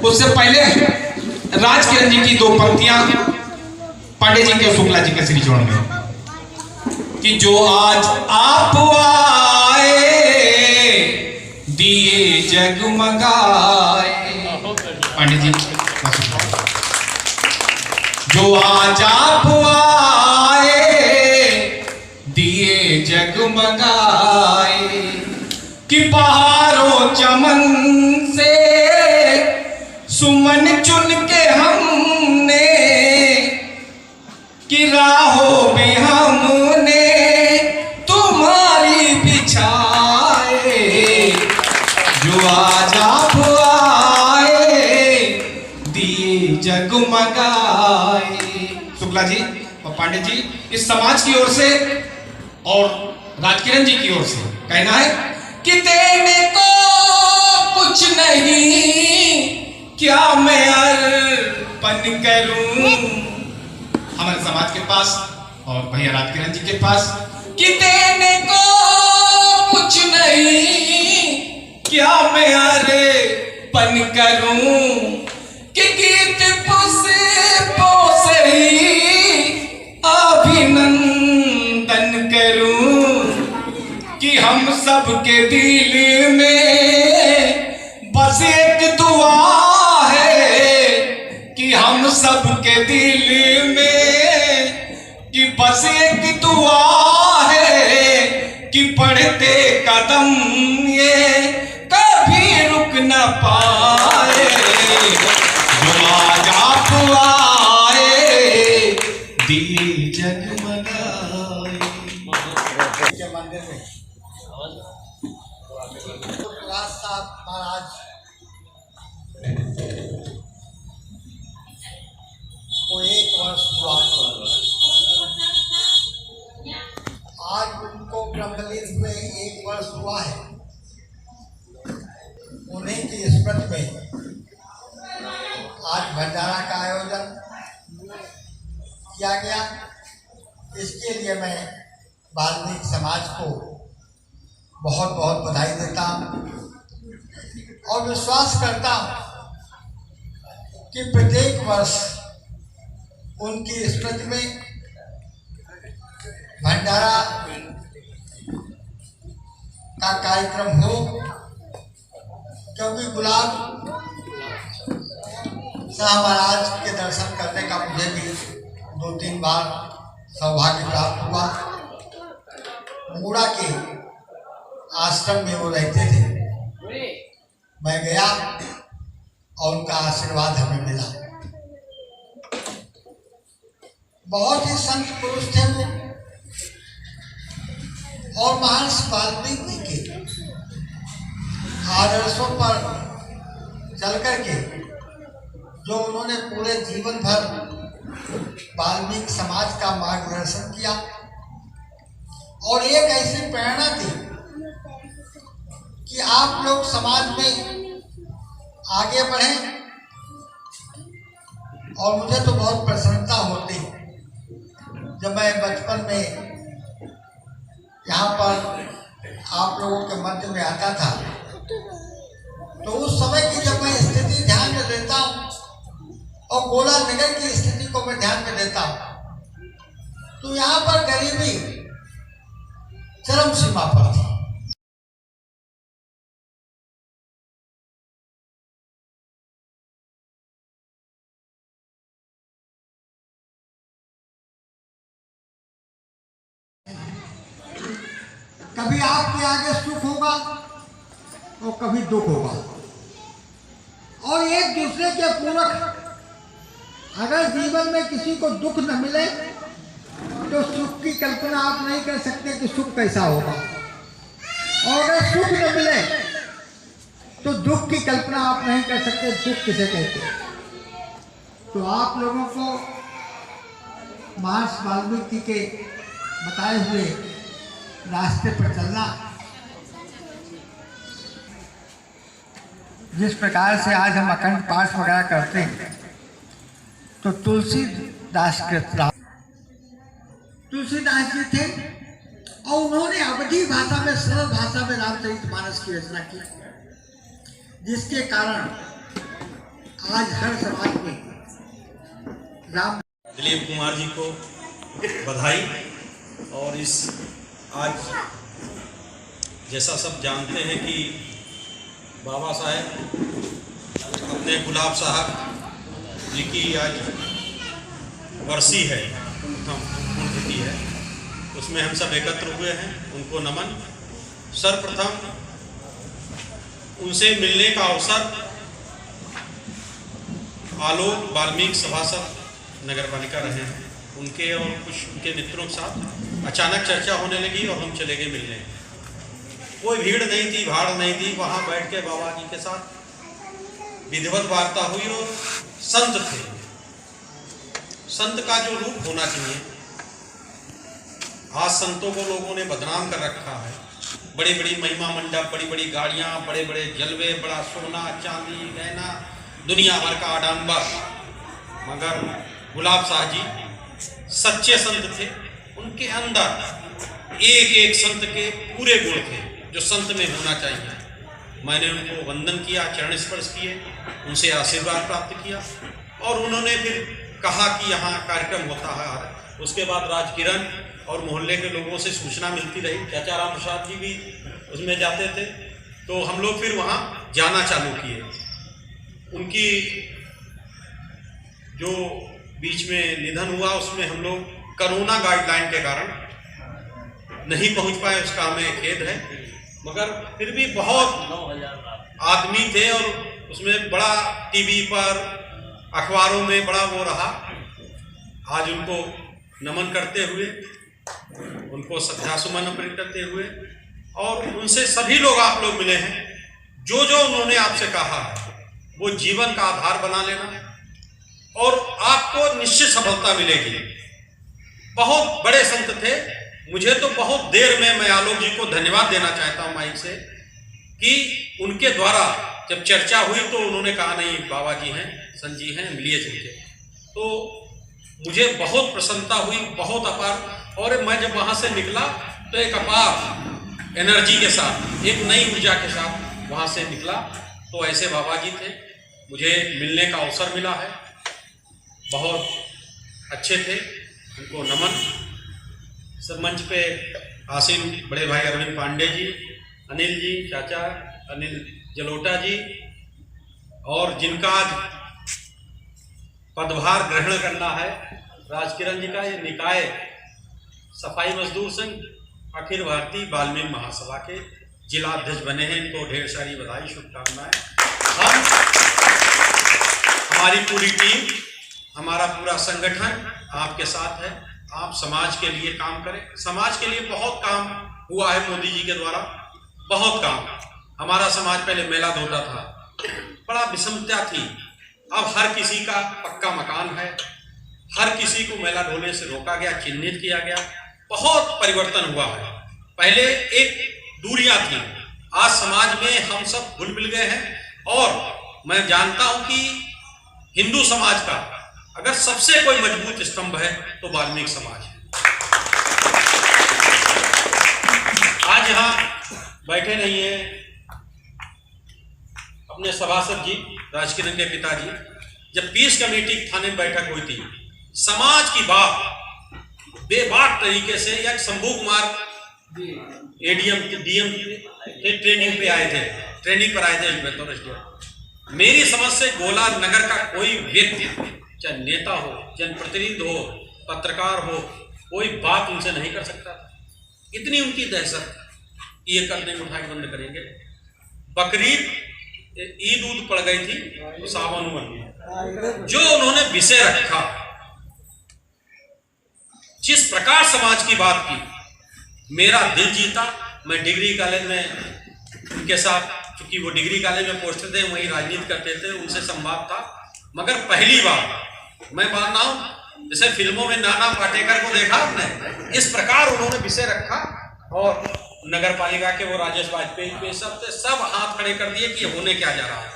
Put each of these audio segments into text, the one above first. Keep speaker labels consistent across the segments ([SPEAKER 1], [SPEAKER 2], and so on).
[SPEAKER 1] उससे पहले राजकिरण जी की दो पंक्तियां पांडे जी के और शुक्ला जी के श्री चरण में कि जो आज आप आए दिए जगमगाए। पांडे जी जो आज आप आए दिए जगमगाए कि बहारों चमन से सुमन चुन के हमने कि राहों भी हमने तुम्हारी बिछाए। जो आज आप आए दिए जगमगाए। शुक्ला जी और पांडे जी इस समाज की ओर से और राजकिरण जी की ओर से कहना है कि देने को कुछ नहीं क्या मैं अर्पण करूं। हमारे समाज के पास और भैया राजकिरण जी के पास कि देने को कुछ नहीं क्या मैं अर्पण करूं कि गीत पुष्पों से ही अभिनंदन करूं कि हम सबके दिल में बस एक दुआ है कि हम सबके दिल में कि बस एक दुआ है कि पढ़ते कदम ये कभी रुक न पाए। जो आज आप आए दिए जगमगाए।
[SPEAKER 2] मंदिर में महाराज को 1 वर्ष हुआ। आज उनको ब्रह्मलीन हुए 1 वर्ष हुआ है। उन्हीं की स्मृति में आज भंडारा का आयोजन किया गया। इसके लिए मैं वाल्मीकि समाज को बहुत बहुत बधाई देता हूँ और विश्वास करता हूँ कि प्रत्येक वर्ष उनकी स्मृति में भंडारा का कार्यक्रम हो, क्योंकि गुलाब शाह महाराज के दर्शन करने का मुझे भी 2-3 बार सौभाग्य प्राप्त हुआ। मूड़ा के आश्रम में वो रहते थे, मैं गया और उनका आशीर्वाद हमें मिला। बहुत ही संत पुरुष थे वो और महर्षि वाल्मीकि के आदर्शों पर चल करके जो उन्होंने पूरे जीवन भर वाल्मीकि समाज का मार्गदर्शन किया और एक ऐसी प्रेरणा थी कि आप लोग समाज में आगे बढ़ें। और मुझे तो बहुत प्रसन्नता होती जब मैं बचपन में यहाँ पर आप लोगों के मध्य में आता था, तो उस समय की जब मैं स्थिति ध्यान में देता हूँ और गोला नगर की स्थिति को मैं ध्यान में देता हूँ, तो यहाँ पर गरीबी चरम सीमा पर थी। कभी आपके आगे सुख होगा और कभी दुख होगा और एक दूसरे के पूरक। अगर जीवन में किसी को दुख न मिले तो सुख की कल्पना आप नहीं कर सकते कि सुख कैसा होगा, और अगर सुख न मिले तो दुख की कल्पना आप नहीं कर सकते दुख किसे कहते। तो आप लोगों को महर्षि वाल्मीकि के बताए हुए रास्ते पर चलना, जिस प्रकार से आज हम अखंड पाठ वगैरह करते हैं, तो तुलसीदास जी थे और उन्होंने अवधी भाषा में, सरल भाषा में रामचरितमानस की रचना की, जिसके कारण आज हर समाज में राम
[SPEAKER 3] दिलीप कुमार जी को बधाई। और इस आज जैसा सब जानते हैं कि बाबा साहेब अपने गुलाब साहब जी की आज वर्षी है, पुण्यतिथि है, उसमें हम सब एकत्र हुए हैं, उनको नमन। सर्वप्रथम उनसे मिलने का अवसर आलोक वाल्मीकि सभासद नगर पालिका रहे हैं, उनके और कुछ उनके मित्रों के साथ अचानक चर्चा होने लगी और हम चले गए मिलने। कोई भीड़ नहीं थी, भाड़ नहीं थी, वहाँ बैठ के बाबा जी के साथ विधिवत वार्ता हुई। और संत थे, संत का जो रूप होना चाहिए, आज संतों को लोगों ने बदनाम कर रखा है। बड़ी बड़ी महिमा मंडप, बड़ी बड़ी गाड़ियाँ, बड़े बड़े जलवे, बड़ा सोना चांदी गहना, दुनिया भर का आडंबर। मगर गुलाब साहब जी सच्चे संत थे, उनके अंदर एक एक संत के पूरे गुण थे जो संत में होना चाहिए। मैंने उनको वंदन किया, चरण स्पर्श किए, उनसे आशीर्वाद प्राप्त किया और उन्होंने फिर कहा कि यहाँ कार्यक्रम होता है। उसके बाद राजकिरण और मोहल्ले के लोगों से सूचना मिलती रही, चाचा राम प्रसाद जी भी उसमें जाते थे, तो हम लोग फिर वहाँ जाना चालू किए। उनकी जो बीच में निधन हुआ उसमें हम लोग कोरोना गाइडलाइन के कारण नहीं पहुँच पाए, उसका हमें खेद है। मगर फिर भी बहुत आदमी थे और उसमें बड़ा टीवी पर अखबारों में बड़ा वो रहा। आज उनको नमन करते हुए, उनको श्रद्धासुमन अर्पित करते हुए, और उनसे सभी लोग आप लोग मिले हैं, जो जो उन्होंने आपसे कहा है वो जीवन का आधार बना लेना और आपको निश्चित सफलता मिलेगी। बहुत बड़े संत थे। मुझे तो बहुत देर में मैं आलोक जी को धन्यवाद देना चाहता हूँ माइक से कि उनके द्वारा जब चर्चा हुई तो उन्होंने कहा नहीं बाबा जी हैं, संत जी हैं, मिलिए चलके। तो मुझे बहुत प्रसन्नता हुई, बहुत अपार। और मैं जब वहाँ से निकला तो एक अपार एनर्जी के साथ, एक नई ऊर्जा के साथ वहाँ से निकला। तो ऐसे बाबा जी थे, मुझे मिलने का अवसर मिला है, बहुत अच्छे थे, उनको नमन। सब मंच पे आसीन बड़े भाई अरविंद पांडे जी, अनिल जी, चाचा अनिल जलोटा जी, और जिनका आज पदभार ग्रहण करना है राजकिरण जी का, ये निकाय सफाई मजदूर संघ अखिल भारतीय वाल्मीकि महासभा के जिला अध्यक्ष बने हैं, इनको ढेर सारी बधाई, शुभकामनाएं। हमारी पूरी टीम, हमारा पूरा संगठन आपके साथ है। आप समाज के लिए काम करें। समाज के लिए बहुत काम हुआ है मोदी जी के द्वारा, बहुत काम। हमारा समाज पहले मेला धोता था, बड़ा विषमता थी, अब हर किसी का पक्का मकान है, हर किसी को मेला ढोने से रोका गया, चिन्हित किया गया, बहुत परिवर्तन हुआ है। पहले एक दूरियां थी, आज समाज में हम सब घुल मिल गए हैं। और मैं जानता हूं कि हिंदू समाज का अगर सबसे कोई मजबूत स्तंभ है तो वाल्मीकि समाज है। आज यहाँ बैठे नहीं है अपने सभासद जी, राजकिरण के पिताजी। जब पीस कमेटी थाने में बैठक हुई थी, समाज की बात बेबाक तरीके से, या Shambhu Kumar ADM DM training पे आए थे, ट्रेनिंग पर आए थे। मेरी समझ से गोला नगर का कोई व्यक्ति, चाहे नेता हो, जनप्रतिनिधि हो, पत्रकार हो, कोई बात उनसे नहीं कर सकता था। इतनी उनकी दहशत, ये करने मिठाई बंद करेंगे। बकरीद ईद उद पड़ गई थी तो सावन में जो उन्होंने विषय रखा, जिस प्रकार समाज की बात की, मेरा दिल जीता। मैं डिग्री कॉलेज में उनके साथ, चूंकि वो डिग्री कॉलेज में पोस्टर थे, वहीं राजनीति करते थे, उनसे संवाद था। मगर पहली बार मैं मान रहा हूं, जैसे फिल्मों में नाना पाटेकर को देखा आपने, इस प्रकार उन्होंने विषय रखा और नगर पालिका के वो राजेश वाजपेयी पे सब हाथ खड़े कर दिए कि होने क्या जा रहा है।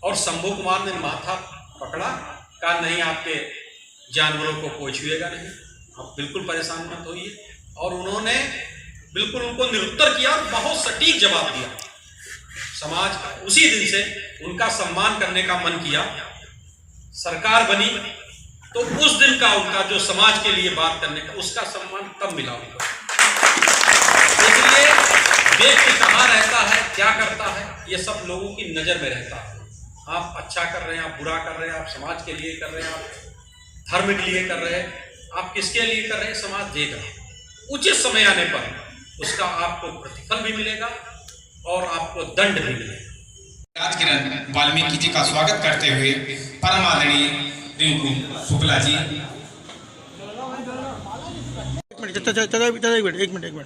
[SPEAKER 3] और शंभू कुमार ने माथा पकड़ा, कहा नहीं आपके जानवरों को कोई छुएगा नहीं, आप बिल्कुल परेशान मत होइए। और उन्होंने बिल्कुल उनको निरुत्तर किया और बहुत सटीक जवाब दिया। समाज का उसी दिन से उनका सम्मान करने का मन किया सरकार बनी तो उस दिन का उनका जो समाज के लिए बात करने का उसका सम्मान तब मिला उनको। इसलिए व्यक्ति कहाँ रहता है, क्या करता है, ये सब लोगों की नज़र में रहता है। आप अच्छा कर रहे हैं, आप बुरा कर रहे हैं, आप समाज के लिए कर रहे हैं, आप धर्म के लिए कर रहे हैं, आप किसके लिए कर रहे हैं, समाज देगा। उचित समय आने पर उसका आपको प्रतिफल भी मिलेगा और आपको दंड भी मिलेगा।
[SPEAKER 1] राजकिरण वाल्मीकि जी का स्वागत करते हुए परम आदरणीय रिंकू शुक्ला जी।
[SPEAKER 4] एक मिनट।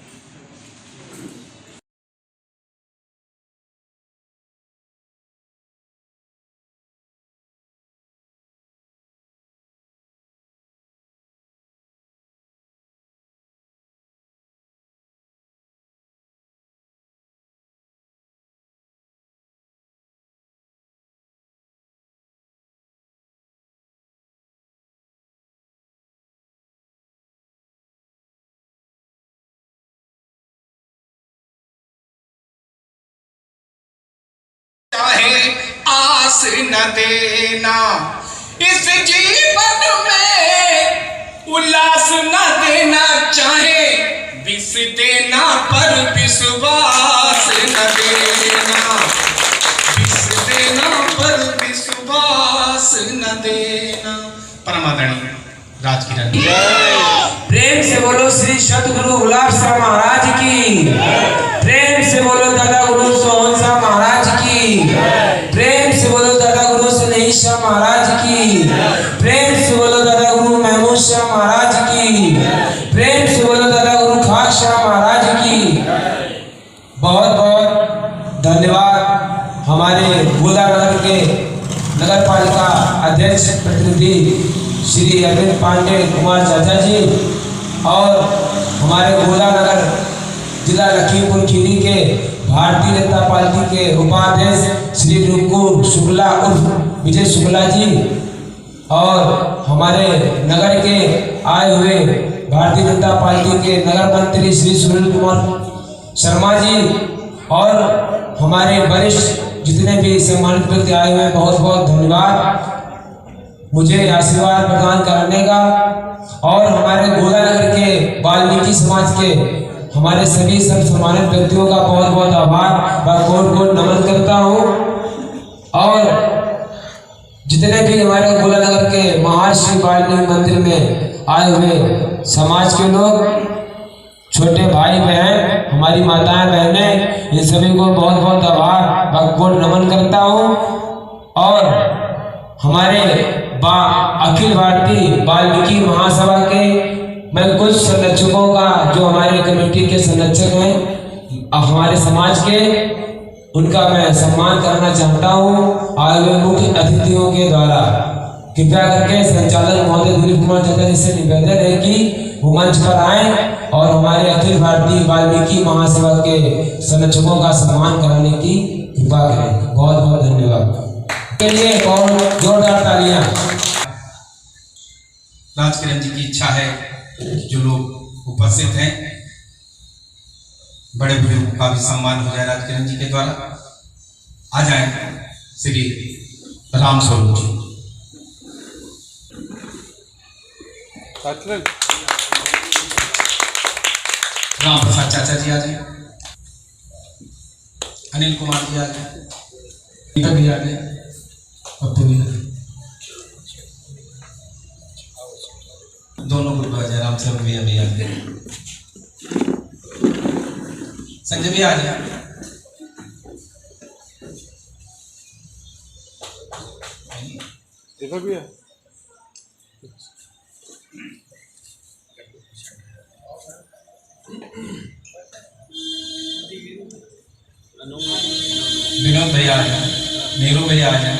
[SPEAKER 1] चाहे आस न देना इस जीवन में, उल्लास न देना चाहे विष देना पर विश्वास न देना, विष देना पर विश्वास न देना। परम आदरणीय राजकिरण।
[SPEAKER 5] प्रेम से बोलो श्री सतगुरु गुलाब शाह महाराज की। प्रेम से बोलो दादा गुरु सोहन शाह महाराज की। प्रेम से बोलो दादा गुरु स्नेही शाह महाराज की। प्रेम से बोलो दादा गुरु महमूद शाह महाराज की। प्रेम से बोलो दादा गुरु खाक शाह महाराज की। बहुत बहुत धन्यवाद हमारे गोला नगर के नगर पालिका अध्यक्ष प्रतिनिधि श्री अरविंद पांडे कुमार चाचा जी और हमारे गोला नगर जिला लखीमपुर खीरी के भारतीय जनता पार्टी के उपाध्यक्ष श्री रिंकू शुक्ला उर्फ विजय शुक्ला जी और हमारे नगर के आए हुए भारतीय जनता पार्टी के नगर मंत्री श्री सुनील कुमार शर्मा जी और हमारे वरिष्ठ जितने भी सम्मानित व्यक्ति आए हुए, बहुत बहुत धन्यवाद मुझे आशीर्वाद प्रदान करने का। और हमारे गोला नगर के वाल्मीकि समाज के हमारे सभी सब सम्मानित व्यक्तियों का बहुत बहुत आभार व कोट नमन करता हूँ। और जितने भी हमारे गोला नगर के महर्षि वाल्मीकि मंदिर में आए हुए समाज के लोग, छोटे भाई बहन, हमारी माताएं बहनें, इन सभी को बहुत बहुत आभार व कोट नमन करता हूँ। और हमारे अखिल भारतीय वाल्मीकि महासभा के मैं कुछ संरक्षकों का, जो हमारे कमेटी के संरक्षक हैं हमारे समाज के, उनका मैं सम्मान करना चाहता हूँ आए हुए मुख्य अतिथियों के द्वारा। कृपया करके संचालक महोदय दिलीप कुमार चाचा जी से निवेदन है कि वो मंच पर आए और हमारे अखिल भारतीय वाल्मीकि महासभा के संरक्षकों का सम्मान कराने की कृपा करें। बहुत बहुत धन्यवाद के लिए बहुत जोरदार तालियां।
[SPEAKER 1] राजकिरण जी की इच्छा है कि जो लोग उपस्थित हैं बड़े बुजुर्ग का भी सम्मान हो जाए राजकिरण जी के द्वारा। आ जाए श्री राम स्वरूप जी। राम प्रसाद चाचा जी आ जाए, अनिल कुमार जी आ जाए, दीपक भी आ जाए, पप्पू भी दोनों ग्रुप आ जाए, राम सेवक भैया भी आ जाए, संजय भी आ जाए।
[SPEAKER 4] दीपक भी है।
[SPEAKER 1] विनोद भैया आ जाए, नीरू भैया आ जाए।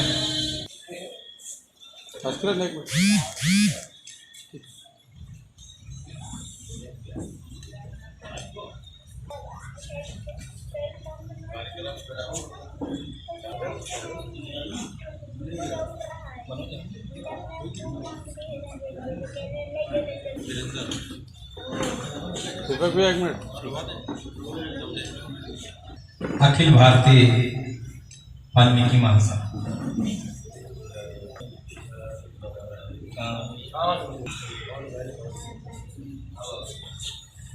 [SPEAKER 4] दीपक भी एक मिनट।
[SPEAKER 1] अखिल भारतीय वाल्मीकि महासभा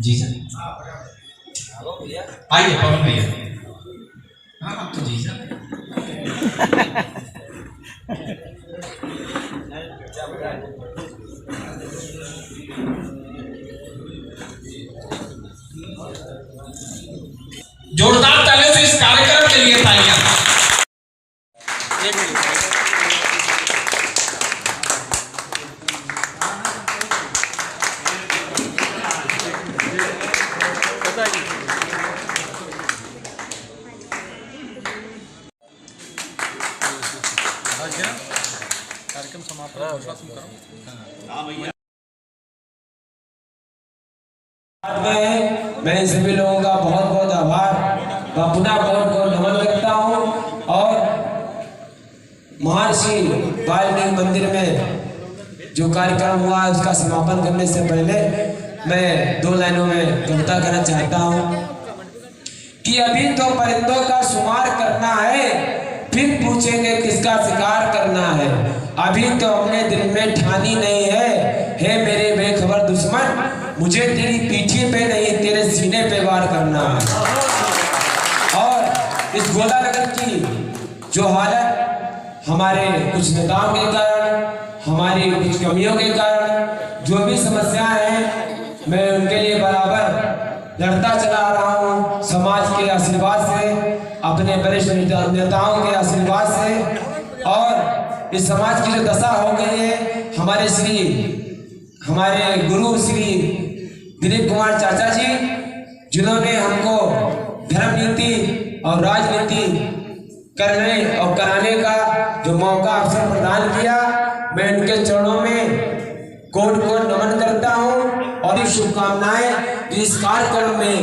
[SPEAKER 1] जी सर आइए पवन भैया। हाँ आप तो जी सर। जोरदार तालियों से इस कार्यक्रम के लिए तालियां।
[SPEAKER 3] कार्यक्रम समाप्त
[SPEAKER 5] मैं इन सभी लोगों का बहुत बहुत आभार व पुनः बहुत बहुत नमन करता हूँ। और महर्षि वाल्मीकि मंदिर में जो कार्यक्रम हुआ उसका समापन करने से पहले मैं 2 लाइनों में कविता करना चाहता हूँ कि अभी तो परिंदों का शुमार करना है, फिर पूछेंगे किसका शिकार करना है। अभी तो अपने दिल में ठानी नहीं है मेरे बेखबर दुश्मन, मुझे तेरी पीठी पे नहीं तेरे सीने पे वार करना है। और इस गोला नगर की जो हालत हमारे कुछ नेताओं के कारण, हमारी कुछ कमियों के कारण जो भी समस्याएं हैं, मैं उनके लिए बराबर लड़ता चला आ रहा हूँ समाज के आशीर्वाद से, अपने वरिष्ठ नेताओं के आशीर्वाद से। और इस समाज की जो दशा हो गई है, हमारे गुरु श्री दिलीप कुमार चाचा जी, जिन्होंने हमको धर्म नीति और राजनीति करने और कराने का जो मौका अवसर प्रदान किया, मैं उनके चरणों में कोट कोट नमन करता हूँ। और ये शुभकामनाएं इस कार्यक्रम में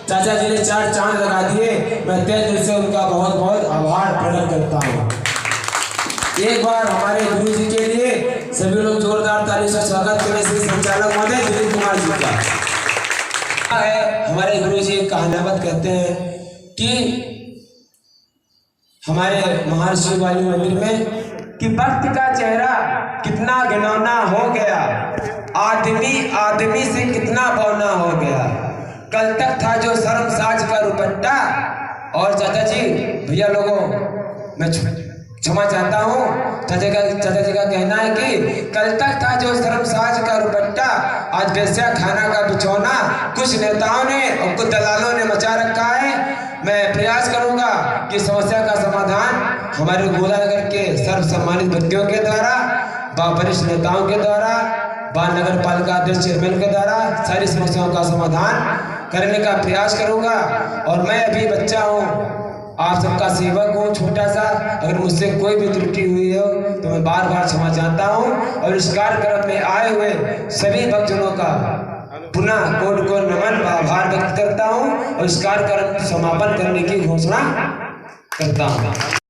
[SPEAKER 5] चाचा जी ने 4 चांद लगा दिए, मैं तहे दिल से उनका बहुत बहुत आभार प्रकट करता हूँ। एक बार हमारे गुरु जी के लिए सभी लोग जोरदार ताली से स्वागत करें श्री संचालक महोदय दिलीप कुमार जी का। हमारे गुरु जी कहावत कहते हैं कि हमारे महर्षि वाल्मीकि मंदिर में कि वक्त का चेहरा कितना घिनौना हो गया, आदमी से कितना बौना हो गया। कल तक था जो शर्मसाज का रुपट्टा। और चाचा जी भैया लोगों, मैं क्षमा चाहता हूँ, चाचा जी का कहना है कि कल तक था जो शर्मसाज का रुपट्टा, आज वैश्या खाना का बिछौना कुछ नेताओं ने और कुछ दलालों ने मचा रखा है। मैं प्रयास करूंगा कि समस्या का समाधान हमारे गोला नगर के सर्व सम्मानित व्यक्तियों के द्वारा, वरिष्ठ नेताओं के द्वारा, नगर पालिका अध्यक्ष चेयरमैन के द्वारा सारी समस्याओं का समाधान करने का प्रयास करूंगा। और मैं अभी बच्चा हूँ, आप सबका सेवक हूँ छोटा सा, अगर मुझसे कोई भी त्रुटि हुई हो तो मैं बार बार क्षमा चाहता हूँ। और इस कार्यक्रम में आए हुए सभी भक्तजनों का पुनः कोट कोट नमन व आभार व्यक्त करता हूँ और इस कार्यक्रम समापन करने की घोषणा करता हूँ।